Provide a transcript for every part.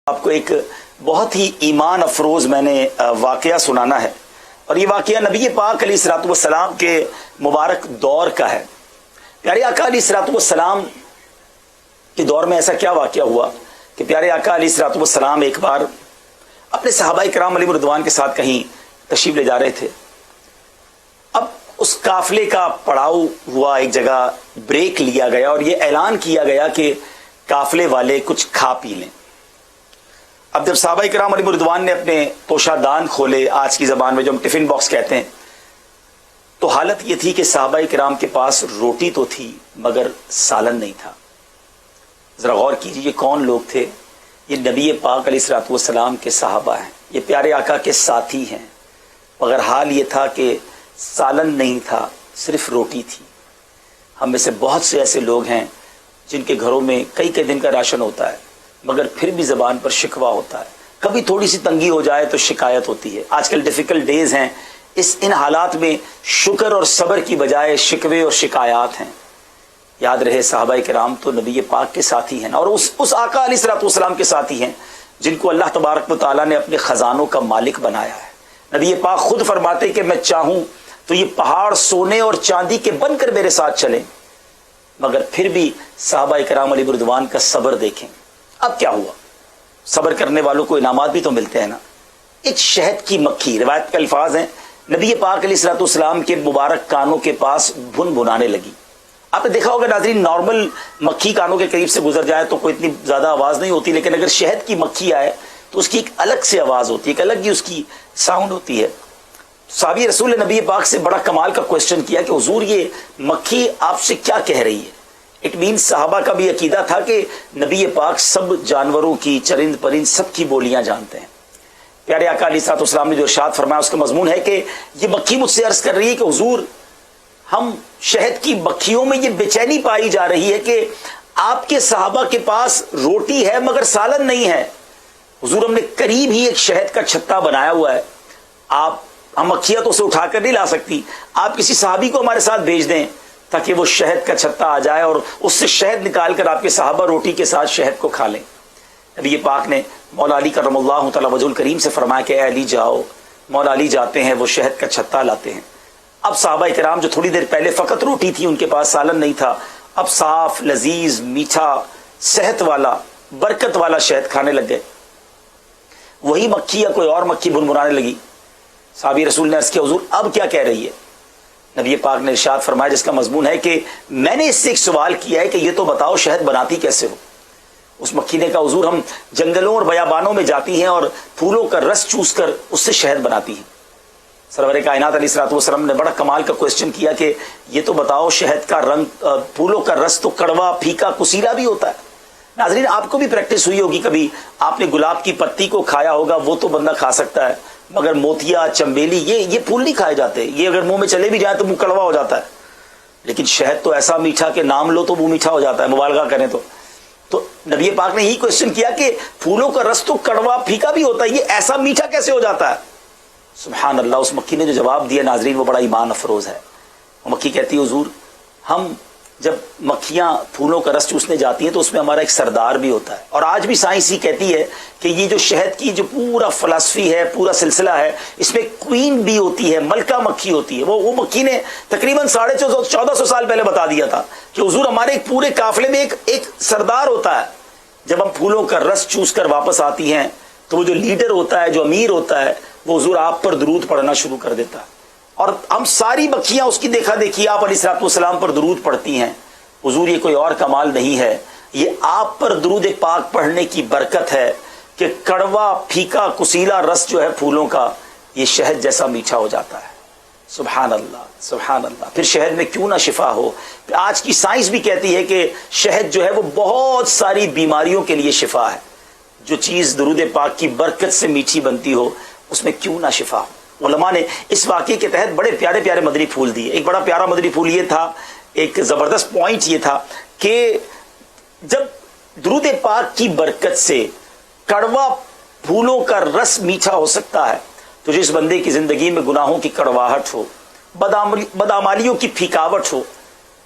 آپ کو ایک بہت ہی ایمان افروز میں نے واقعہ سنانا ہے، اور یہ واقعہ نبی پاک علیہ الصلوۃ والسلام کے مبارک دور کا ہے۔ پیارے آقا علیہ الصلوۃ والسلام کے دور میں ایسا کیا واقعہ ہوا کہ پیارے آقا علیہ الصلوۃ والسلام ایک بار اپنے صحابہ کرام علیہ رضوان کے ساتھ کہیں تشریف لے جا رہے تھے۔ اب اس قافلے کا پڑاؤ ہوا، ایک جگہ بریک لیا گیا اور یہ اعلان کیا گیا کہ قافلے والے کچھ کھا پی لیں۔ اب جب صحابہ کرام علیہ رضوان نے اپنے توشہ دان کھولے، آج کی زبان میں جو ہم ٹفن باکس کہتے ہیں، تو حالت یہ تھی کہ صحابہ کرام کے پاس روٹی تو تھی مگر سالن نہیں تھا۔ ذرا غور کیجیے یہ کون لوگ تھے؟ یہ نبی پاک علیہ الصلوۃ والسلام کے صحابہ ہیں، یہ پیارے آقا کے ساتھی ہیں، مگر حال یہ تھا کہ سالن نہیں تھا، صرف روٹی تھی۔ ہم میں سے بہت سے ایسے لوگ ہیں جن کے گھروں میں کئی کئی دن کا راشن ہوتا ہے، مگر پھر بھی زبان پر شکوہ ہوتا ہے، کبھی تھوڑی سی تنگی ہو جائے تو شکایت ہوتی ہے۔ آج کل ڈیفیکلٹ ڈیز ہیں، ان حالات میں شکر اور صبر کی بجائے شکوے اور شکایات ہیں۔ یاد رہے صحابہ کرام تو نبی پاک کے ساتھی ہیں، اور اس آقا علیہ الصلوۃ والسلام کے ساتھی ہیں جن کو اللہ تبارک و تعالیٰ نے اپنے خزانوں کا مالک بنایا ہے۔ نبی پاک خود فرماتے کہ میں چاہوں تو یہ پہاڑ سونے اور چاندی کے بن کر میرے ساتھ چلیں، مگر پھر بھی صحابہ کرام علیہ رضوان کا صبر دیکھیں۔ اب کیا ہوا؟ صبر کرنے والوں کو انعامات بھی تو ملتے ہیں نا۔ ایک شہد کی مکھی، روایت کے الفاظ ہیں، نبی پاک علیہ الصلوۃ والسلام کے مبارک کانوں کے پاس بھن بھنانے لگی۔ آپ نے دیکھا ہوگا ناظرین، نارمل مکھی کانوں کے قریب سے گزر جائے تو کوئی اتنی زیادہ آواز نہیں ہوتی، لیکن اگر شہد کی مکھی آئے تو اس کی ایک الگ سے آواز ہوتی ہے، ایک الگ ہی اس کی ساؤنڈ ہوتی ہے۔ صحابی رسول نے نبی پاک سے بڑا کمال کا کوشچن کیا کہ حضور یہ مکھی آپ سے کیا کہہ رہی ہے؟ اٹ مینس صحابہ کا بھی عقیدہ تھا کہ نبی پاک سب جانوروں کی، چرند پرند سب کی بولیاں جانتے ہیں۔ پیارے آقا علیہ الصلوۃ والسلام نے جو ارشاد فرمایا اس کا مضمون ہے کہ یہ مکھی مجھ سے عرض کر رہی ہے کہ حضور ہم شہد کی مکھیوں میں یہ بے چینی پائی جا رہی ہے کہ آپ کے صحابہ کے پاس روٹی ہے مگر سالن نہیں ہے۔ حضور ہم نے قریب ہی ایک شہد کا چھتا بنایا ہوا ہے، ہم مکھیاں تو اسے اٹھا کر نہیں لا سکتی، آپ کسی صحابی کو ہمارے ساتھ بھیج دیں تاکہ وہ شہد کا چھتا آ جائے اور اس سے شہد نکال کر آپ کے صحابہ روٹی کے ساتھ شہد کو کھا لیں۔ نبی پاک نے مولا علی کرم اللہ تعالی وجہ الکریم سے فرمایا کہ اے علی جاؤ۔ مولا علی جاتے ہیں، وہ شہد کا چھتا لاتے ہیں۔ اب صحابہ کرام جو تھوڑی دیر پہلے فقط روٹی تھی، ان کے پاس سالن نہیں تھا، اب صاف لذیذ میٹھا صحت والا برکت والا شہد کھانے لگ گئے۔ وہی مکھی یا کوئی اور مکھی بنبنانے لگی۔ صحابی رسول نے عرض کیا حضور اب کیا کہہ رہی ہے؟ نبی پاک نے ارشاد فرمایا جس کا مضمون ہے کہ میں نے اس سے ایک سوال کیا ہے کہ یہ تو بتاؤ شہد بناتی کیسے ہو؟ اس مکھی نے کہا حضور ہم جنگلوں اور بیابانوں میں جاتی ہیں اور پھولوں کا رس چوس کر اس سے شہد بناتی ہیں۔ سرور کائنات علیہ الصلوۃ والسلام نے بڑا کمال کا کوشچن کیا کہ یہ تو بتاؤ شہد کا رنگ، پھولوں کا رس تو کڑوا پھیکا کسیلا بھی ہوتا ہے۔ ناظرین آپ کو بھی پریکٹس ہوئی ہوگی، کبھی آپ نے گلاب کی پتی کو کھایا ہوگا، وہ تو بندہ کھا سکتا ہے، مگر موتیا، چمبیلی یہ پھول نہیں کھائے جاتے، یہ اگر منہ میں چلے بھی جائیں تو منہ کڑوا ہو جاتا ہے۔ لیکن شہد تو ایسا میٹھا کہ نام لو تو منہ میٹھا ہو جاتا ہے، مبالغہ کریں تو نبی پاک نے یہی کوشچن کیا کہ پھولوں کا رس تو کڑوا پھیکا بھی ہوتا ہے، یہ ایسا میٹھا کیسے ہو جاتا ہے؟ سبحان اللہ، اس مکھی نے جو جواب دیا ناظرین وہ بڑا ایمان افروز ہے۔ وہ مکھی کہتی ہے حضور ہم جب مکھیاں پھولوں کا رس چوسنے جاتی ہیں تو اس میں ہمارا ایک سردار بھی ہوتا ہے، اور آج بھی سائنس ہی کہتی ہے کہ یہ جو شہد کی جو پورا فلسفی ہے، پورا سلسلہ ہے، اس میں کوئین بھی ہوتی ہے، ملکہ مکھی ہوتی ہے۔ وہ مکھی نے تقریباً 1450 سال پہلے بتا دیا تھا کہ حضور ہمارے ایک پورے قافلے میں ایک سردار ہوتا ہے۔ جب ہم پھولوں کا رس چوس کر واپس آتی ہیں تو وہ جو لیڈر ہوتا ہے، جو امیر ہوتا ہے، وہ حضور آپ پر درود پڑھنا شروع کر دیتا ہے، اور ہم ساری مکھیاں اس کی دیکھا دیکھی آپ علیہ الصلوۃ والسلام پر درود پڑھتی ہیں۔ حضور یہ کوئی اور کمال نہیں ہے، یہ آپ پر درود پاک پڑھنے کی برکت ہے کہ کڑوا پھیکا کسیلا رس جو ہے پھولوں کا یہ شہد جیسا میٹھا ہو جاتا ہے۔ سبحان اللہ سبحان اللہ۔ پھر شہد میں کیوں نہ شفا ہو؟ آج کی سائنس بھی کہتی ہے کہ شہد جو ہے وہ بہت ساری بیماریوں کے لیے شفا ہے۔ جو چیز درود پاک کی برکت سے میٹھی بنتی ہو اس میں کیوں نہ شفا ہو؟ علماء نے اس واقعے کے تحت بڑے پیارے پیارے مدنی پھول دیے۔ ایک بڑا پیارا مدنی پھول یہ تھا، ایک زبردست پوائنٹ یہ تھا کہ جب درود پاک کی برکت سے کڑوا پھولوں کا رس میٹھا ہو سکتا ہے تو جس بندے کی زندگی میں گناہوں کی کڑواہٹ ہو، بدعمالیوں کی پھیکاوٹ ہو،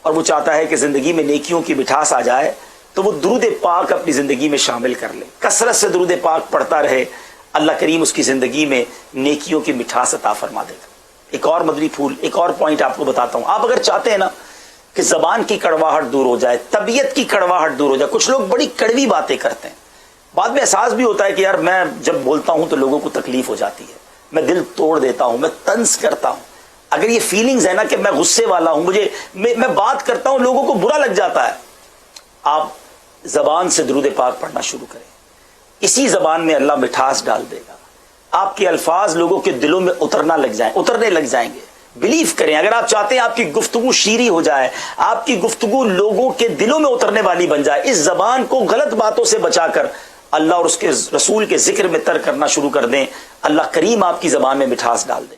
اور وہ چاہتا ہے کہ زندگی میں نیکیوں کی مٹھاس آ جائے، تو وہ درود پاک اپنی زندگی میں شامل کر لے, کثرت سے درود پاک پڑھتا رہے, اللہ کریم اس کی زندگی میں نیکیوں کی مٹھاس عطا فرما دے گا. ایک اور مدنی پھول, ایک اور پوائنٹ آپ کو بتاتا ہوں. آپ اگر چاہتے ہیں نا کہ زبان کی کڑواہٹ دور ہو جائے, طبیعت کی کڑواہٹ دور ہو جائے, کچھ لوگ بڑی کڑوی باتیں کرتے ہیں, بعد میں احساس بھی ہوتا ہے کہ یار میں جب بولتا ہوں تو لوگوں کو تکلیف ہو جاتی ہے, میں دل توڑ دیتا ہوں, میں طنز کرتا ہوں. اگر یہ فیلنگز ہے نا کہ میں غصے والا ہوں, میں بات کرتا ہوں لوگوں کو برا لگ جاتا ہے, آپ زبان سے درود پاک پڑھنا شروع کریں. اسی زبان میں اللہ مٹھاس ڈال دے گا, آپ کے الفاظ لوگوں کے دلوں میں اترنے لگ جائیں گے. بلیو کریں, اگر آپ چاہتے ہیں آپ کی گفتگو شیریں ہو جائے, آپ کی گفتگو لوگوں کے دلوں میں اترنے والی بن جائے, اس زبان کو غلط باتوں سے بچا کر اللہ اور اس کے رسول کے ذکر میں تر کرنا شروع کر دیں, اللہ کریم آپ کی زبان میں مٹھاس ڈال دے.